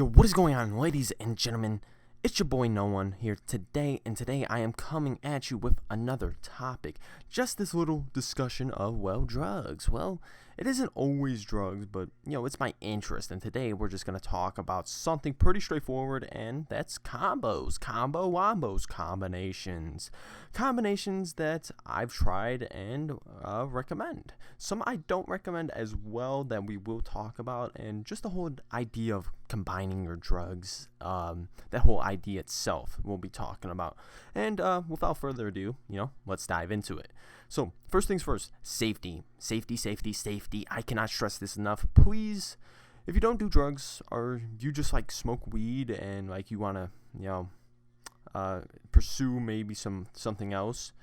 Yo, what is going on, ladies and gentlemen? It's your boy No One here today, and today I am coming at you with another topic. Just this little discussion of, well, drugs. Well, it isn't always drugs, but, it's my interest, and today we're just going to talk about something pretty straightforward, and that's combos, combinations. Combinations that I've tried and recommend. Some I don't recommend as well that we will talk about, and just the whole idea of combining your drugs, that whole idea itself we'll be talking about. And without further ado, let's dive into it. So first things first, safety. I cannot stress this enough. Please, if you don't do drugs or you just smoke weed and you want to pursue maybe something else,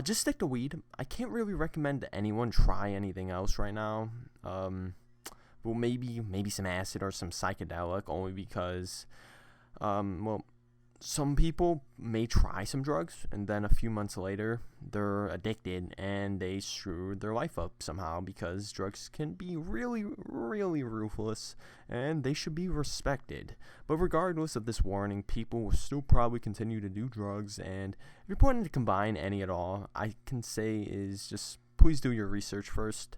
just stick to weed. I can't really recommend anyone try anything else right now. Well, maybe some acid or some psychedelic, only because, some people may try some drugs and then a few months later they're addicted and they screw their life up somehow, because drugs can be really, really ruthless and they should be respected. But regardless of this warning, people will still probably continue to do drugs, and if you're planning to combine any at all, I can say is just please do your research first.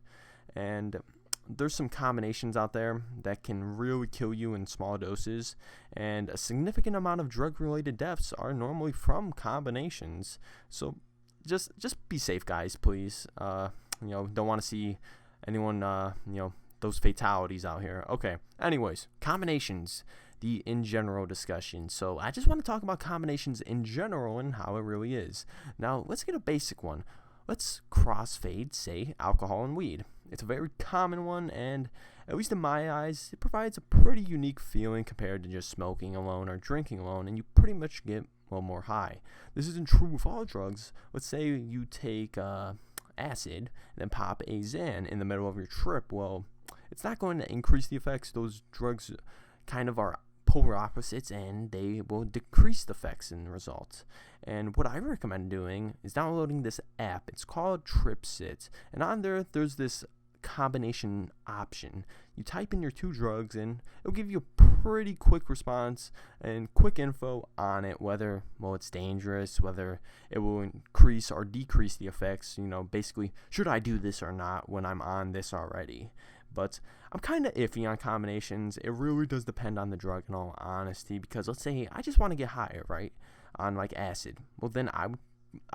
And there's some combinations out there that can really kill you in small doses, and a significant amount of drug-related deaths are normally from combinations. So just be safe, guys, please. Don't want to see anyone, those fatalities out here. Okay, anyways, combinations, the in general discussion. So I just want to talk about combinations in general and how it really is. Now, let's get a basic one. Let's crossfade, say, alcohol and weed. It's a very common one, and at least in my eyes, it provides a pretty unique feeling compared to just smoking alone or drinking alone, and you pretty much get, more high. This isn't true with all drugs. Let's say you take acid and then pop a Xan in the middle of your trip. Well, it's not going to increase the effects. Those drugs kind of are polar opposites, and they will decrease the effects in the results. And what I recommend doing is downloading this app. It's called TripSit, and on there's this combination option. You type in your two drugs and it'll give you a pretty quick response and quick info on it, whether it's dangerous, whether it will increase or decrease the effects, basically should I do this or not when I'm on this already. But I'm kind of iffy on combinations. It really does depend on the drug, in all honesty, because let's say I just want to get higher, right, on acid. Well, then I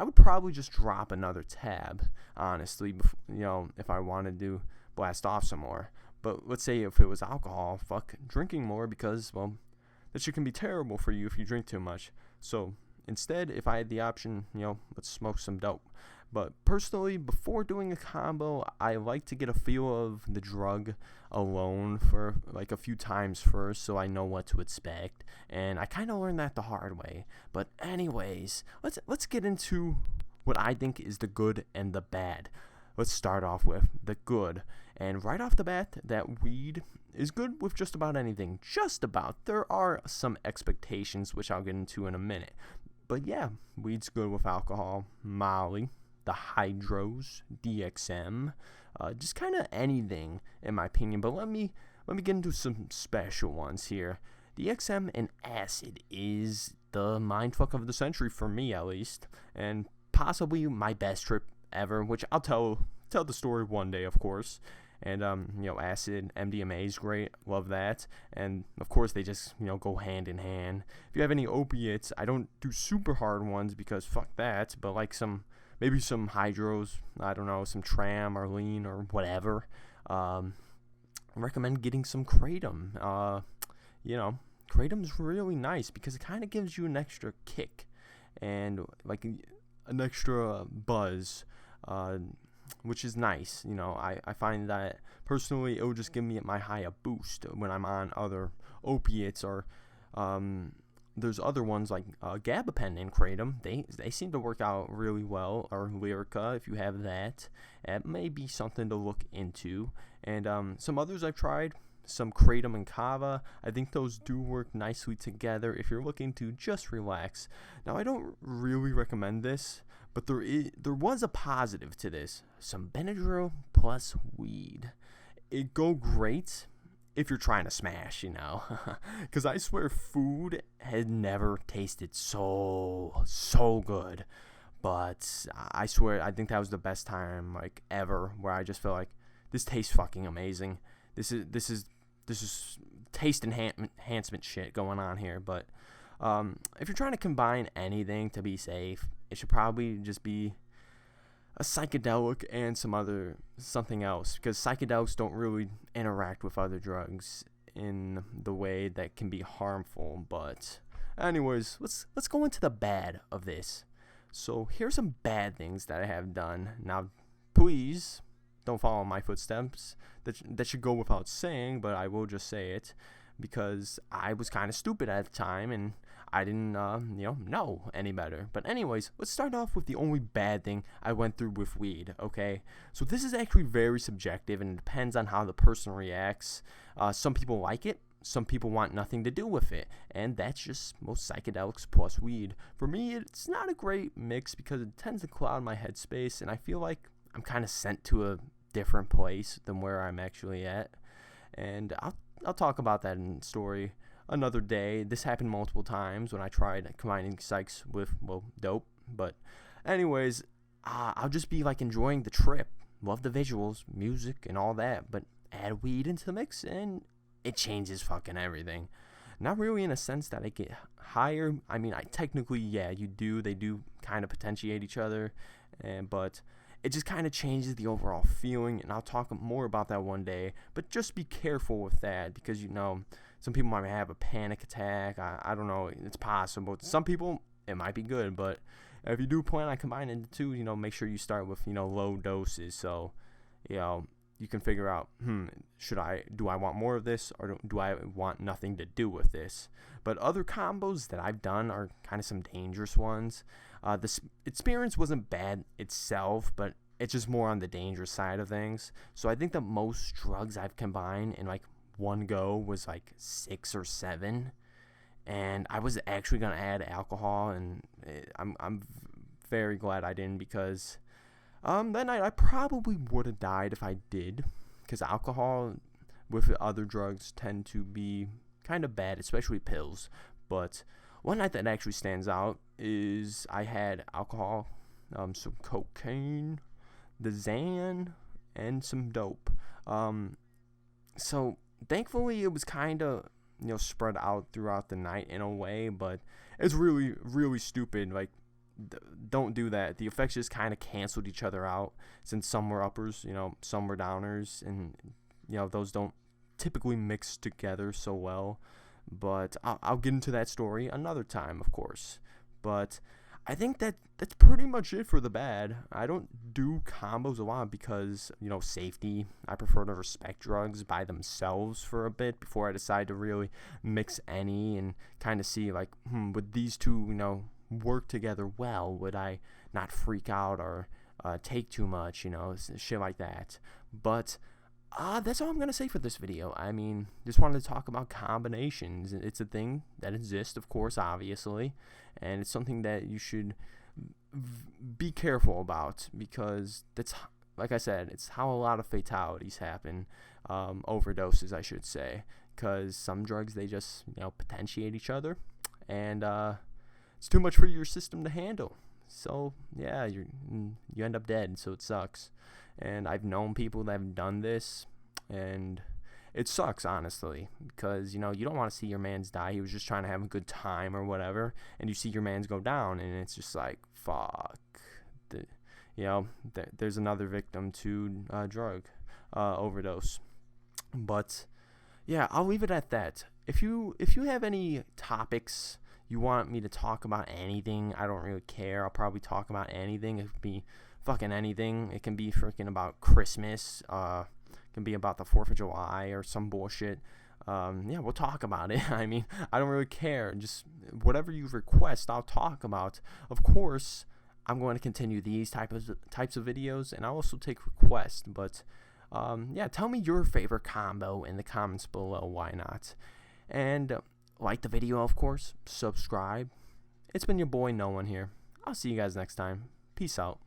would probably just drop another tab, honestly, if I wanted to blast off some more. But let's say if it was alcohol, fuck drinking more, because, that shit can be terrible for you if you drink too much. So instead, if I had the option, let's smoke some dope. But personally, before doing a combo, I like to get a feel of the drug alone for a few times first, so I know what to expect. And I kind of learned that the hard way. But anyways, let's get into what I think is the good and the bad. Let's start off with the good. And right off the bat, that weed is good with just about anything. Just about. There are some expectations, which I'll get into in a minute. But yeah, weed's good with alcohol, Molly, the hydros, DXM, just kind of anything in my opinion. But let me get into some special ones here. DXM and acid is the mindfuck of the century for me, at least, and possibly my best trip ever, which I'll tell the story one day, of course. And acid, MDMA is great, love that. And of course they just go hand in hand. If you have any opiates, I don't do super hard ones because fuck that, but maybe some hydros, I don't know, some tram or lean or whatever. I recommend getting some kratom. Kratom's really nice because it kind of gives you an extra kick and an extra buzz, which is nice. I find that personally it will just give me my high a boost when I'm on other opiates, or there's other ones like gabapentin and kratom. They seem to work out really well, or Lyrica if you have that. It may be something to look into. And some others I've tried, some kratom and kava. I think those do work nicely together if you're looking to just relax. Now, I don't really recommend this, but there was a positive to this. Some Benadryl plus weed. It go great if you're trying to smash, you know. Because I swear food had never tasted so good. But I swear, I think that was the best time, like, ever, where I just felt like, this tastes fucking amazing. This is taste enhancement shit going on here. But if you're trying to combine anything to be safe, it should probably just be a psychedelic and something else, because psychedelics don't really interact with other drugs in the way that can be harmful. But anyways, let's go into the bad of this. So here's some bad things that I have done. Now, please don't follow my footsteps. That should go without saying, but I will just say it because I was kind of stupid at the time and I didn't, know any better. But anyways, let's start off with the only bad thing I went through with weed, okay? So this is actually very subjective and it depends on how the person reacts. Some people like it. Some people want nothing to do with it, and that's just most psychedelics plus weed. For me, it's not a great mix because it tends to cloud my headspace, and I feel like I'm kind of sent to a different place than where I'm actually at. And I'll talk about that in the story another day. This happened multiple times when I tried combining psychs with, well, dope. But anyways, I'll just be like enjoying the trip, love the visuals, music, and all that, but add weed into the mix and it changes fucking everything. Not really in a sense that I get higher. I mean, they do kind of potentiate each other, but it just kind of changes the overall feeling, and I'll talk more about that one day. But just be careful with that because, some people might have a panic attack. I don't know. It's possible. Some people, it might be good, but if you do plan on combining the two, make sure you start with, low doses. So, you can figure out, do I want more of this or do I want nothing to do with this? But other combos that I've done are kind of some dangerous ones. This experience wasn't bad itself, but it's just more on the dangerous side of things. So I think the most drugs I've combined in like one go was like 6 or 7. And I was actually going to add alcohol, and I'm very glad I didn't because that night I probably would have died if I did, because alcohol with other drugs tend to be kind of bad, especially pills. But one night that actually stands out is I had alcohol, some cocaine, the Xan, and some dope. So thankfully it was kind of spread out throughout the night in a way, but it's really, really stupid. Like, don't do that. The effects just kind of canceled each other out, since some were uppers, some were downers, and those don't typically mix together so well. But I'll get into that story another time, of course. But I think that's pretty much it for the bad. I don't do combos a lot because, safety. I prefer to respect drugs by themselves for a bit before I decide to really mix any and kind of see like, would these two, work together well? Would I not freak out or take too much, shit like that? But that's all I'm going to say for this video. I mean, just wanted to talk about combinations. It's a thing that exists, of course, obviously, and it's something that you should be careful about because that's, like I said, it's how a lot of fatalities happen, overdoses, I should say, because some drugs, they just, potentiate each other, and it's too much for your system to handle. So yeah, you end up dead. So it sucks. And I've known people that have done this, and it sucks, honestly, because you don't want to see your man's die. He was just trying to have a good time or whatever, and you see your man's go down, and it's just like, fuck. There's another victim to drug overdose. But yeah, I'll leave it at that. If you have any topics you want me to talk about, anything, I don't really care. I'll probably talk about anything. It could be fucking anything. It can be freaking about Christmas. It can be about the 4th of July or some bullshit. Yeah, we'll talk about it. I mean, I don't really care. Just whatever you request, I'll talk about. Of course, I'm going to continue these types of videos, and I'll also take requests. But yeah, tell me your favorite combo in the comments below. Why not? And like the video, of course. Subscribe. It's been your boy No One here. I'll see you guys next time. Peace out.